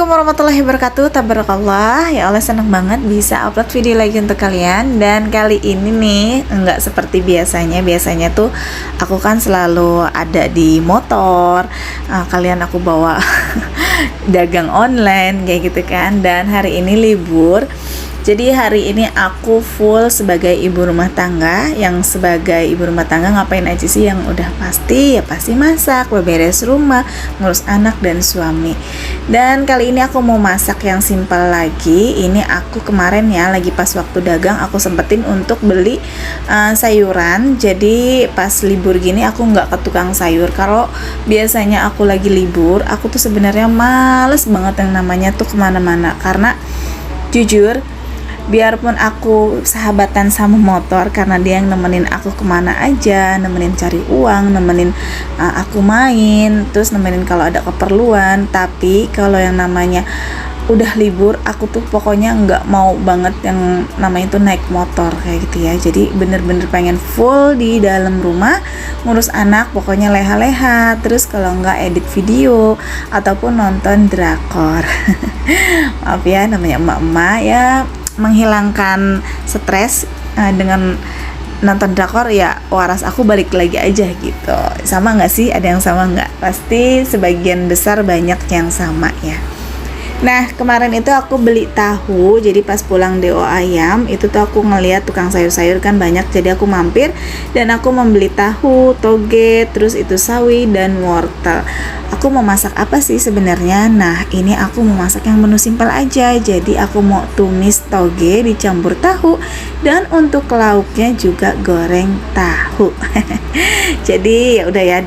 Assalamualaikum warahmatullahi wabarakatuh. Tabarakallah. Ya Allah, senang banget bisa upload video lagi untuk kalian. Dan kali ini nih nggak seperti biasanya. Biasanya tuh aku kan selalu ada di motor. Kalian aku bawa dagang online kayak gitu kan. Dan hari ini libur. Jadi hari ini aku full sebagai ibu rumah tangga. Yang sebagai ibu rumah tangga ngapain aja sih? Yang udah pasti ya pasti masak, beberes rumah, ngurus anak dan suami. Dan kali ini aku mau masak yang simpel lagi. Ini aku kemarin ya lagi pas waktu dagang aku sempetin untuk beli sayuran. Jadi pas libur gini aku nggak ke tukang sayur. Kalau biasanya aku lagi libur, aku tuh sebenarnya males banget yang namanya tuh kemana-mana. Karena jujur, biarpun aku sahabatan sama motor karena dia yang nemenin aku kemana aja, nemenin cari uang, nemenin aku main, terus nemenin kalau ada keperluan. Tapi kalau yang namanya udah libur, aku tuh pokoknya nggak mau banget yang namanya itu naik motor kayak gitu ya. Jadi bener-bener pengen full di dalam rumah, ngurus anak, pokoknya leha-leha. Terus kalau nggak edit video ataupun nonton drakor. Maaf ya, namanya emak-emak ya, menghilangkan stres dengan nonton drakor ya. Waras aku balik lagi aja gitu. Sama nggak sih? Ada yang sama nggak? Pasti sebagian besar banyak yang sama ya. Nah kemarin itu aku beli tahu. Jadi pas pulang DO ayam itu tuh aku ngeliat tukang sayur-sayur kan banyak. Jadi aku mampir dan aku membeli tahu, toge, terus itu sawi dan wortel. Aku mau masak apa sih sebenarnya? Nah ini aku mau masak yang menu simpel aja. Jadi aku mau tumis toge dicampur tahu. Dan untuk lauknya juga goreng tahu. Jadi ya udah ya,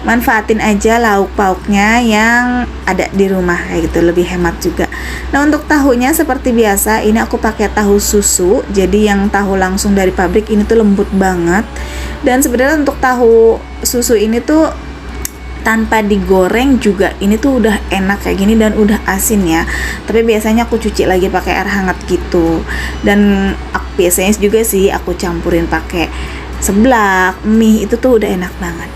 manfaatin aja lauk pauknya yang ada di rumah kayak gitu, lebih hemat juga. Nah untuk tahunya seperti biasa ini aku pakai tahu susu. Jadi yang tahu langsung dari pabrik ini tuh lembut banget. Dan sebenarnya untuk tahu susu ini tuh tanpa digoreng juga ini tuh udah enak kayak gini dan udah asin ya. Tapi biasanya aku cuci lagi pakai air hangat gitu. Dan biasanya juga sih aku campurin pakai seblak, mie, itu tuh udah enak banget.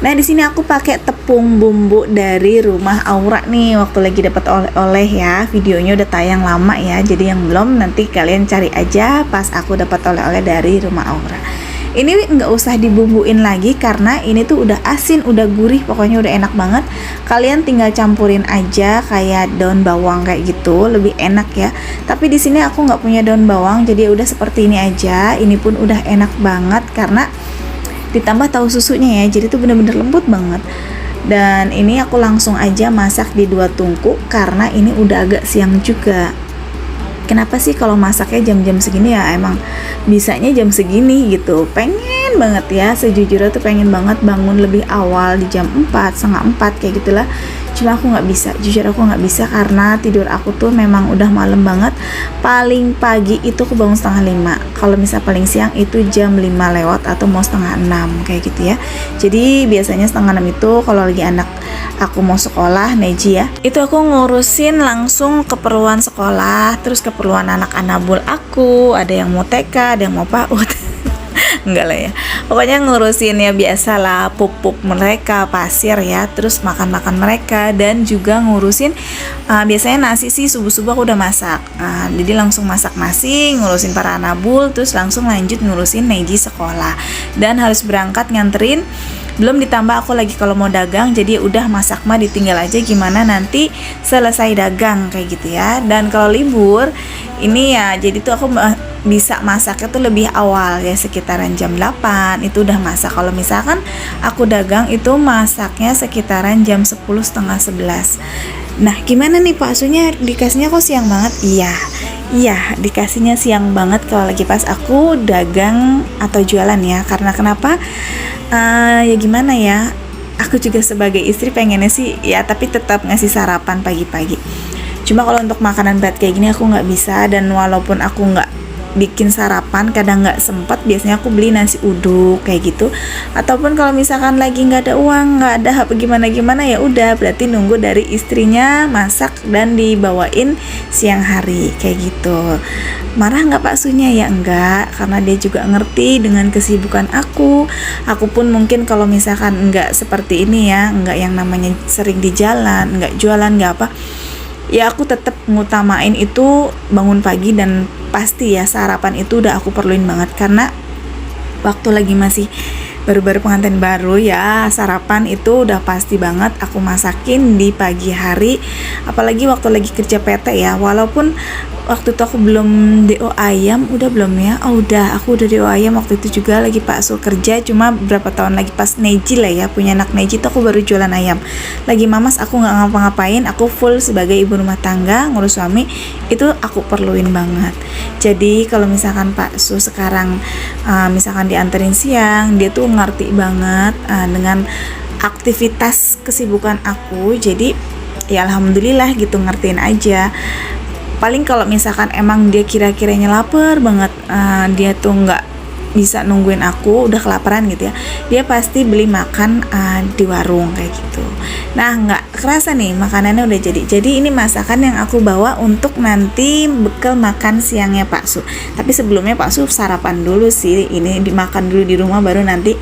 Nah di sini aku pakai tepung bumbu dari Rumah Aura nih, waktu lagi dapat oleh-oleh ya. Videonya udah tayang lama ya. Jadi yang belum nanti kalian cari aja pas aku dapat oleh-oleh dari Rumah Aura. Ini nggak usah dibumbuin lagi karena ini tuh udah asin, udah gurih, pokoknya udah enak banget. Kalian tinggal campurin aja kayak daun bawang kayak gitu, lebih enak ya. Tapi di sini aku nggak punya daun bawang, jadi udah seperti ini aja. Ini pun udah enak banget karena ditambah tahu susunya ya, jadi tuh bener-bener lembut banget. Dan ini aku langsung aja masak di 2 tungku karena ini udah agak siang juga. Kenapa sih kalau masaknya jam-jam segini ya, emang bisanya jam segini gitu. Pengen banget ya, sejujurnya tuh pengen banget bangun lebih awal di jam 4, setengah 4 kayak gitulah. Cuma aku nggak bisa, jujur aku nggak bisa karena tidur aku tuh memang udah malam banget. Paling pagi itu aku bangun setengah 5. Kalau misal paling siang itu jam 5 lewat atau mau setengah 6 kayak gitu ya. Jadi biasanya setengah 6 itu kalau lagi anak aku mau sekolah, Neji ya, itu aku ngurusin langsung keperluan sekolah, terus keperluan anak anabul aku, ada yang mau TK, ada yang mau PAUD. Enggak lah ya, pokoknya ngurusin ya biasalah, pupuk mereka, pasir ya, terus makan-makan mereka, dan juga ngurusin biasanya nasi sih subuh-subuh aku udah masak. Jadi langsung masak nasi, ngurusin para anabul, terus langsung lanjut ngurusin Neji sekolah. Dan harus berangkat nganterin, belum ditambah aku lagi kalau mau dagang, jadi udah masak mah ditinggal aja gimana nanti selesai dagang kayak gitu ya. Dan kalau libur ini ya, jadi tuh aku bisa masaknya tuh lebih awal ya, sekitaran jam 8 itu udah masak. Kalau misalkan aku dagang itu masaknya sekitaran jam 10, setengah 11. Nah gimana nih Pak Sunya, dikasihnya kok siang banget? Iya dikasihnya siang banget kalau lagi pas aku dagang atau jualan ya. Karena kenapa? Ya gimana ya, aku juga sebagai istri pengennya sih ya, tapi tetap ngasih sarapan pagi-pagi. Cuma kalau untuk makanan berat kayak gini aku nggak bisa. Dan walaupun aku nggak bikin sarapan, kadang nggak sempet, biasanya aku beli nasi uduk kayak gitu. Ataupun kalau misalkan lagi nggak ada uang, nggak ada apa gimana ya udah berarti nunggu dari istrinya masak dan dibawain siang hari kayak gitu. Marah nggak Pak Sunya? Ya enggak, karena dia juga ngerti dengan kesibukan aku pun mungkin kalau misalkan nggak seperti ini ya, nggak yang namanya sering di jalan, nggak jualan, nggak apa, ya aku tetap ngutamain itu bangun pagi, dan pasti ya sarapan itu udah aku perluin banget, karena waktu lagi masih baru-baru pengantin baru ya, sarapan itu udah pasti banget aku masakin di pagi hari, apalagi waktu lagi kerja PT ya. Walaupun waktu itu aku belum DO ayam, udah belum ya? Oh udah, aku udah DO ayam waktu itu juga lagi Pak Sul kerja, cuma berapa tahun lagi pas Neji lah ya, punya anak Neji itu aku baru jualan ayam. Lagi mamas aku nggak ngapa-ngapain, aku full sebagai ibu rumah tangga ngurus suami, itu aku perluin banget. Jadi kalau misalkan Pak Sul sekarang misalkan dianterin siang, dia tuh ngerti banget dengan aktivitas kesibukan aku, jadi ya alhamdulillah gitu, ngertiin aja. Paling kalau misalkan emang dia kira-kiranya lapar banget, dia tuh nggak bisa nungguin aku udah kelaparan gitu ya, dia pasti beli makan di warung kayak gitu. Nah nggak kerasa nih makanannya udah jadi ini masakan yang aku bawa untuk nanti bekal makan siangnya Pak Su. Tapi sebelumnya Pak Su sarapan dulu sih, ini dimakan dulu di rumah, baru nanti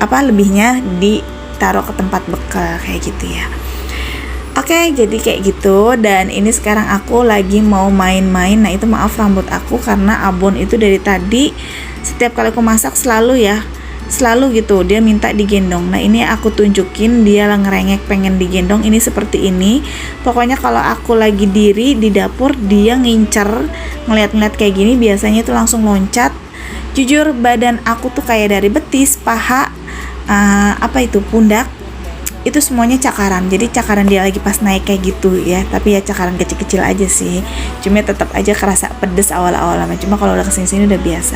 lebihnya ditaruh ke tempat bekal kayak gitu ya. Oke, jadi kayak gitu. Dan ini sekarang aku lagi mau main-main. Nah itu maaf rambut aku, karena Abon itu dari tadi setiap kali aku masak selalu gitu dia minta digendong. Nah ini aku tunjukin, dia ngerengek pengen digendong. Ini seperti ini. Pokoknya kalau aku lagi diri di dapur, dia ngincer ngeliat-ngeliat kayak gini, biasanya tuh langsung loncat. Jujur badan aku tuh kayak dari betis, paha, pundak, itu semuanya cakaran. Jadi cakaran dia lagi pas naik kayak gitu ya, tapi ya cakaran kecil-kecil aja sih, cuma tetap aja kerasa pedes awal-awal, cuma kalau udah kesini-sini udah biasa.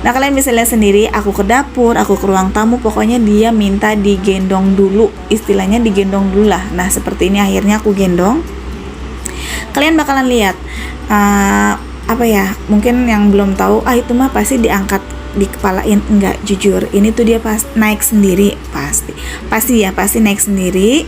Nah kalian bisa lihat sendiri, aku ke dapur, aku ke ruang tamu, pokoknya dia minta digendong dulu, istilahnya digendong dulu lah. Nah seperti ini akhirnya aku gendong. Kalian bakalan lihat mungkin yang belum tahu, itu mah pasti diangkat dikepalain, enggak, jujur ini tuh dia pas naik sendiri, pasti naik sendiri,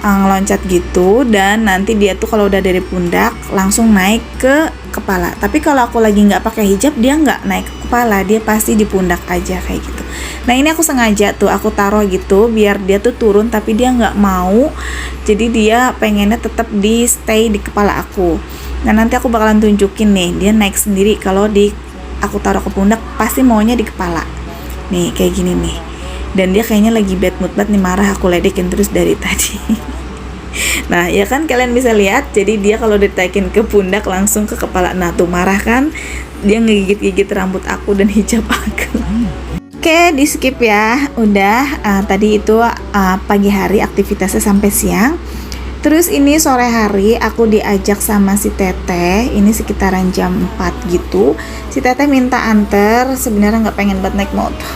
ngeloncat gitu. Dan nanti dia tuh kalau udah dari pundak langsung naik ke kepala. Tapi kalau aku lagi nggak pakai hijab, dia nggak naik ke kepala, dia pasti di pundak aja kayak gitu. Nah ini aku sengaja tuh aku taruh gitu biar dia tuh turun, tapi dia nggak mau, jadi dia pengennya tetap di stay di kepala aku. Nah nanti aku bakalan tunjukin nih, dia naik sendiri kalau aku taruh ke pundak, pasti maunya di kepala nih kayak gini nih. Dan dia kayaknya lagi bad mood banget nih, marah, aku ledekin terus dari tadi. Nah ya kan kalian bisa lihat, jadi dia kalau ditaikin ke pundak langsung ke kepala. Nah tuh marah kan, dia ngegigit-gigit rambut aku dan hijab aku. Oke, di skip ya. Udah tadi itu pagi hari aktivitasnya sampai siang. Terus ini sore hari aku diajak sama si Teteh, ini sekitaran jam 4 gitu. Si Teteh minta anter, sebenarnya nggak pengen banget naik motor.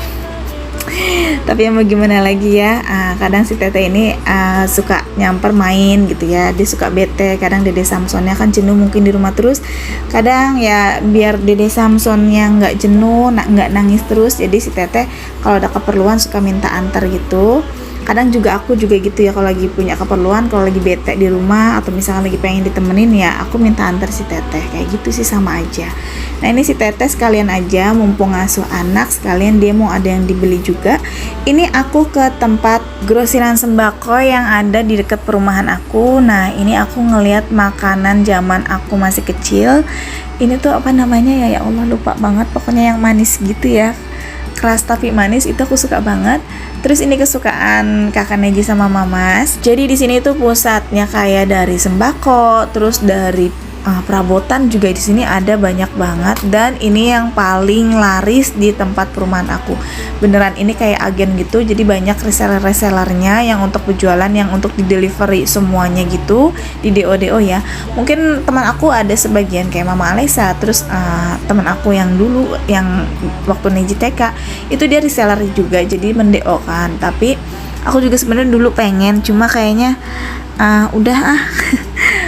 Tapi ya mau gimana lagi ya, kadang si Teteh ini suka nyamper main gitu ya, dia suka bete. Kadang Dede Samsonnya kan jenuh mungkin di rumah terus, kadang ya biar Dede Samsonnya nggak jenuh, nggak nangis terus, jadi si Teteh kalau ada keperluan suka minta anter gitu. Kadang juga aku juga gitu ya, kalau lagi punya keperluan, kalau lagi bete di rumah atau misalkan lagi pengen ditemenin ya aku minta antar si Teteh kayak gitu sih, sama aja. Nah ini si Teteh sekalian aja mumpung ngasuh anak, sekalian dia mau ada yang dibeli juga. Ini aku ke tempat grosiran sembako yang ada di dekat perumahan aku. Nah ini aku ngelihat makanan zaman aku masih kecil. Ini tuh apa namanya ya Allah lupa banget, pokoknya yang manis gitu ya, keras tapi manis, itu aku suka banget. Terus ini kesukaan kakak Neji sama Mamas. Jadi di sini tuh pusatnya kayak dari sembako, terus dari perabotan juga di sini ada banyak banget. Dan ini yang paling laris di tempat perumahan aku. Beneran ini kayak agen gitu, jadi banyak reseller-resellernya yang untuk berjualan, yang untuk di delivery semuanya gitu, di DO ya. Mungkin teman aku ada sebagian kayak Mama Alesa, terus teman aku yang dulu yang waktu Neji TK itu dia reseller juga, jadi mendeo kan. Tapi aku juga sebenarnya dulu pengen, cuma kayaknya udah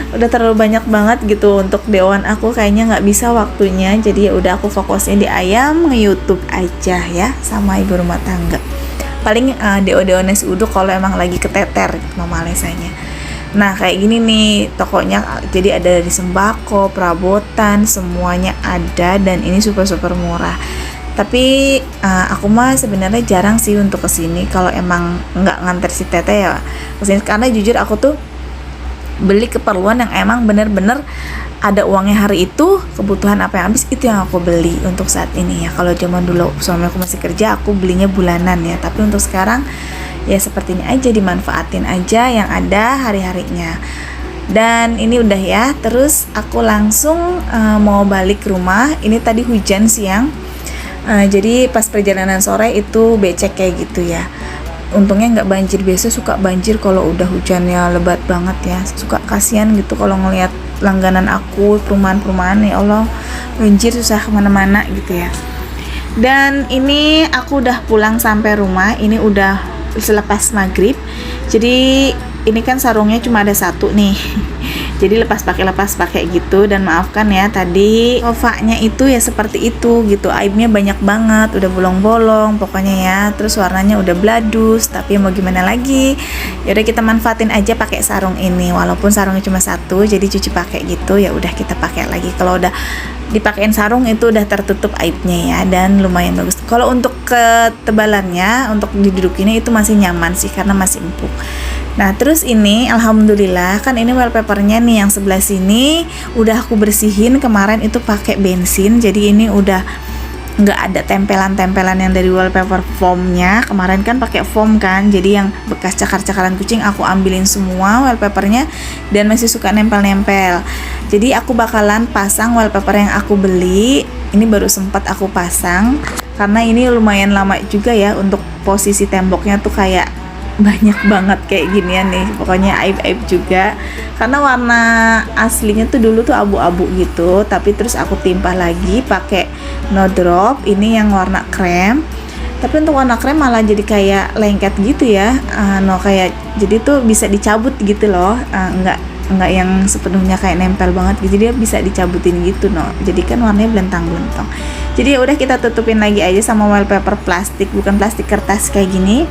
udah terlalu banyak banget gitu untuk dewan aku, kayaknya nggak bisa waktunya. Jadi ya udah aku fokusnya di ayam, nge-YouTube aja ya sama ibu rumah tangga. Paling deo nasi uduk kalau emang lagi keteter Mama Alesanya. Nah kayak gini nih tokonya, jadi ada dari sembako, perabotan, semuanya ada, dan ini super murah. Tapi aku mah sebenarnya jarang sih untuk kesini kalau emang nggak nganter si Teteh ya kesini, karena jujur aku tuh beli keperluan yang emang bener-bener ada uangnya hari itu, kebutuhan apa yang habis itu yang aku beli untuk saat ini ya. Kalau zaman dulu suami aku masih kerja, aku belinya bulanan ya, tapi untuk sekarang ya seperti ini aja, dimanfaatin aja yang ada hari-harinya. Dan ini udah ya, terus aku langsung mau balik ke rumah. Ini tadi hujan siang, jadi pas perjalanan sore itu becek kayak gitu ya. Untungnya nggak banjir, biasa suka banjir kalau udah hujannya lebat banget ya, suka kasihan gitu kalau ngelihat langganan aku, perumahan-perumahan, ya Allah banjir susah kemana-mana gitu ya. Dan ini aku udah pulang sampai rumah, ini udah selepas maghrib. Jadi ini kan sarungnya cuma ada satu nih jadi lepas pakai gitu. Dan maafkan ya tadi sofanya itu ya seperti itu gitu, aibnya banyak banget, udah bolong-bolong pokoknya ya, terus warnanya udah bladus, tapi mau gimana lagi, yaudah kita manfaatin aja pakai sarung ini, walaupun sarungnya cuma satu, jadi cuci pakai gitu, ya udah kita pakai lagi. Kalau udah dipakein sarung itu udah tertutup aibnya ya, dan lumayan bagus. Kalau untuk ketebalannya, untuk didudukinnya itu masih nyaman sih karena masih empuk. Nah terus ini alhamdulillah kan ini wallpapernya nih yang sebelah sini udah aku bersihin kemarin itu pakai bensin, jadi ini udah nggak ada tempelan-tempelan yang dari wallpaper foamnya. Kemarin kan pakai foam kan, jadi yang bekas cakar-cakaran kucing aku ambilin semua wallpapernya dan masih suka nempel-nempel. Jadi aku bakalan pasang wallpaper yang aku beli, ini baru sempat aku pasang karena ini lumayan lama juga ya, untuk posisi temboknya tuh kayak banyak banget kayak ginian nih, pokoknya aib-aib juga karena warna aslinya tuh dulu tuh abu-abu gitu, tapi terus aku timpah lagi pakai no drop ini yang warna krem. Tapi untuk warna krem malah jadi kayak lengket gitu ya, kayak jadi tuh bisa dicabut gitu loh, enggak yang sepenuhnya kayak nempel banget gitu, dia bisa dicabutin gitu jadi kan warnanya belentang-belentong. Jadi ya udah kita tutupin lagi aja sama wallpaper plastik, bukan plastik, kertas kayak gini.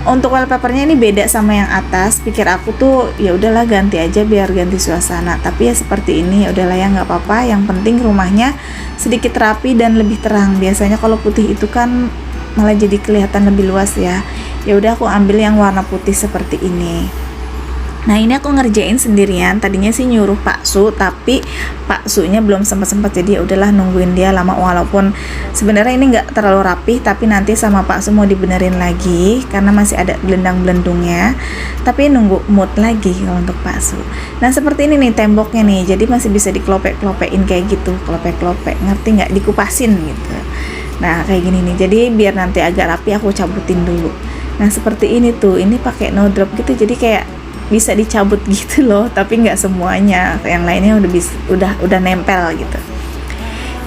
Untuk wallpapernya ini beda sama yang atas, pikir aku tuh ya udahlah ganti aja biar ganti suasana, tapi ya seperti ini ya udahlah ya nggak apa-apa, yang penting rumahnya sedikit rapi dan lebih terang. Biasanya kalau putih itu kan malah jadi kelihatan lebih luas ya. Ya udah aku ambil yang warna putih seperti ini. Nah ini aku ngerjain sendirian, tadinya sih nyuruh Pak Su, tapi Pak Su-nya belum sempat, jadi ya udahlah nungguin dia lama, walaupun sebenarnya ini nggak terlalu rapih, tapi nanti sama Pak Su mau dibenerin lagi karena masih ada belendang-belendungnya, tapi nunggu mood lagi kalau untuk Pak Su. Nah seperti ini nih temboknya nih, jadi masih bisa dikelopek-kelopekin kayak gitu, kelopek-kelopek, ngerti nggak, dikupasin gitu. Nah kayak gini nih, jadi biar nanti agak rapi aku cabutin dulu. Nah seperti ini tuh, ini pakai no drop gitu, jadi kayak bisa dicabut gitu loh, tapi nggak semuanya, yang lainnya udah nempel gitu.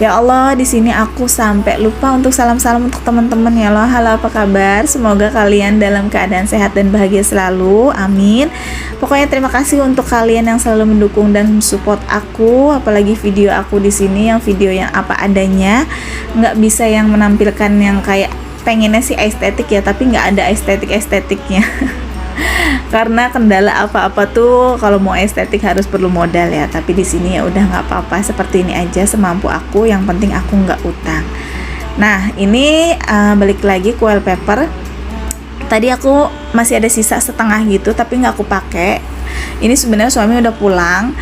Ya Allah, di sini aku sampai lupa untuk salam-salam untuk teman-teman ya Allah. Halo, apa kabar? Semoga kalian dalam keadaan sehat dan bahagia selalu. Amin. Pokoknya terima kasih untuk kalian yang selalu mendukung dan support aku, apalagi video aku di sini yang video yang apa adanya, nggak bisa yang menampilkan yang kayak pengennya sih estetik ya, tapi nggak ada estetiknya. Karena kendala apa-apa tuh kalau mau estetik harus perlu modal ya, tapi di sini ya udah nggak apa-apa, seperti ini aja semampu aku, yang penting aku nggak utang. Nah ini balik lagi ke wallpaper, tadi aku masih ada sisa setengah gitu tapi nggak aku pakai. Ini sebenarnya suami udah pulang,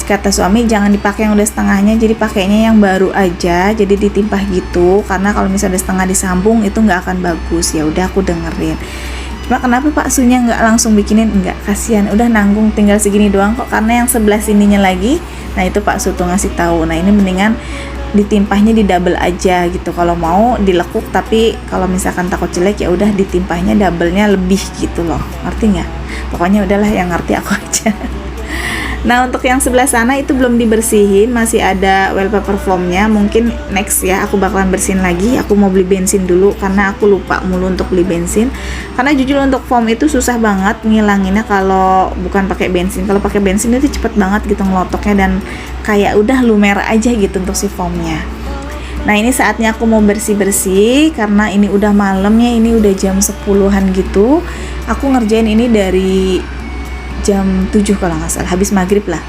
kata suami jangan dipakai yang udah setengahnya, jadi pakainya yang baru aja, jadi ditimpah gitu, karena kalau misalnya udah setengah disambung itu nggak akan bagus. Ya udah aku dengerin. Cuma kenapa Pak Sunya nggak langsung bikinin? Enggak, kasihan, udah nanggung tinggal segini doang kok, karena yang sebelah sininya lagi, nah itu Pak Su tuh ngasih tahu, nah ini mendingan ditimpahnya di double aja gitu, kalau mau dilekuk, tapi kalau misalkan takut jelek ya udah ditimpahnya double-nya lebih gitu loh, ngerti nggak? Pokoknya udahlah, yang ngerti aku aja. Nah untuk yang sebelah sana itu belum dibersihin, masih ada wallpaper foamnya, mungkin next ya aku bakalan bersihin lagi. Aku mau beli bensin dulu karena aku lupa mulu untuk beli bensin, karena jujur untuk foam itu susah banget ngilanginnya kalau bukan pakai bensin. Kalau pakai bensin itu cepet banget gitu ngelotoknya, dan kayak udah lumer aja gitu untuk si foamnya. Nah ini saatnya aku mau bersih-bersih karena ini udah malamnya, ini udah jam 10-an gitu. Aku ngerjain ini dari jam 7 kalau nggak salah, habis maghrib lah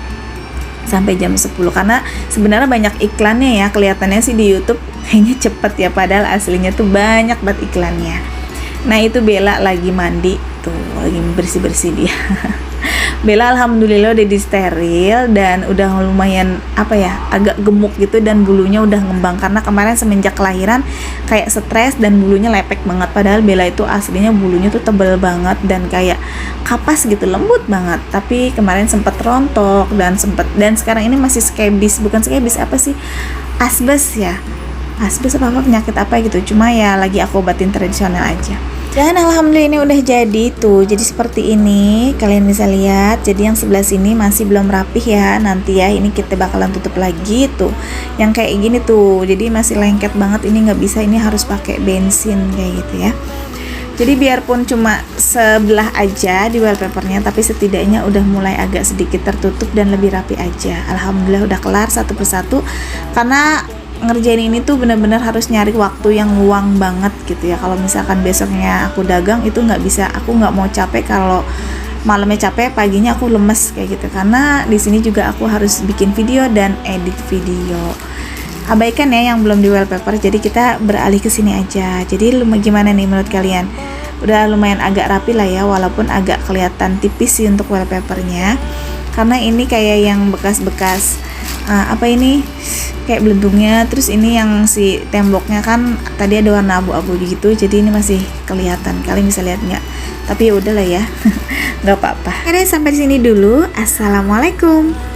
sampai jam 10, karena sebenarnya banyak iklannya ya, kelihatannya sih di YouTube kayaknya cepet ya, padahal aslinya tuh banyak banget iklannya. Nah itu Bella lagi mandi tuh, lagi bersih-bersih dia. Bella alhamdulillah udah disteril dan udah lumayan apa ya, agak gemuk gitu dan bulunya udah ngembang karena kemarin semenjak kelahiran kayak stres dan bulunya lepek banget, padahal Bella itu aslinya bulunya tuh tebel banget dan kayak kapas gitu, lembut banget, tapi kemarin sempet rontok dan sekarang ini masih skebis, bukan skebis, apa sih, asbes ya, asbes apa penyakit apa gitu, cuma ya lagi aku obatin tradisional aja. Dan alhamdulillah ini udah jadi tuh, jadi seperti ini kalian bisa lihat. Jadi yang sebelah sini masih belum rapih ya, nanti ya ini kita bakalan tutup lagi tuh yang kayak gini tuh, jadi masih lengket banget, ini nggak bisa, ini harus pakai bensin kayak gitu ya. Jadi biarpun cuma sebelah aja di wallpapernya, tapi setidaknya udah mulai agak sedikit tertutup dan lebih rapi aja. Alhamdulillah udah kelar satu persatu, karena ngerjain ini tuh bener-bener harus nyari waktu yang luang banget gitu ya. Kalau misalkan besoknya aku dagang itu nggak bisa, aku nggak mau capek kalau malamnya capek, paginya aku lemes kayak gitu, karena di sini juga aku harus bikin video dan edit video. Abaikan ya yang belum di wallpaper, jadi kita beralih ke sini aja. Jadi gimana nih menurut kalian? Udah lumayan agak rapi lah ya, walaupun agak kelihatan tipis sih untuk wallpapernya, karena ini kayak yang bekas-bekas apa ini kayak belentungnya, terus ini yang si temboknya kan tadi ada warna abu-abu gitu, jadi ini masih kelihatan, kalian bisa lihat nggak? Tapi ya udahlah ya, nggak apa-apa. Oke, sampai di sini dulu. Assalamualaikum.